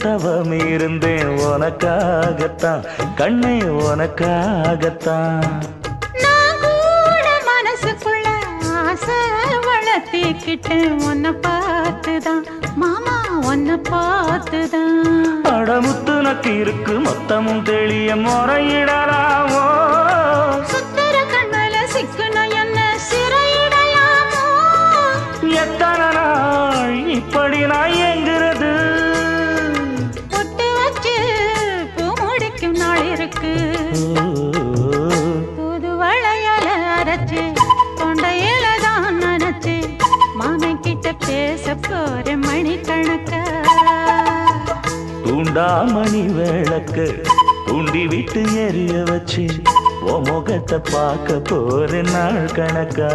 தவம் இருந்தேன் உனக்காகத்தான் கண்ணே உனக்காகத்தான். நான் கூட மனசுக்குள்ள ஆசை வளர்த்திக்கிட்டேன் உன்னை பார்த்துதான் மாமா உன்னை பார்த்துதான். அடமுத்து நக்கு இருக்கு மொத்தமும் தெளிய முறையிடலாமோ சுத்தர கண்மல சிக்குன என்ன சிறையிடையாமோ. எத்தனை நாள் இப்படி நான் எங்கிறது பொட்டு வச்சு பூ முடிக்கும் நாள் இருக்கு. புது வளையல அரைச்சு தொண்டையில தான் நினைச்சு மாமன் கிட்ட பேச போற மணிக்கணக்கா. தூண்டாமணி விளக்கு தூண்டி விட்டு எரிய வச்சு உன் முகத்தை பார்க்க போற நாள் கணக்கா.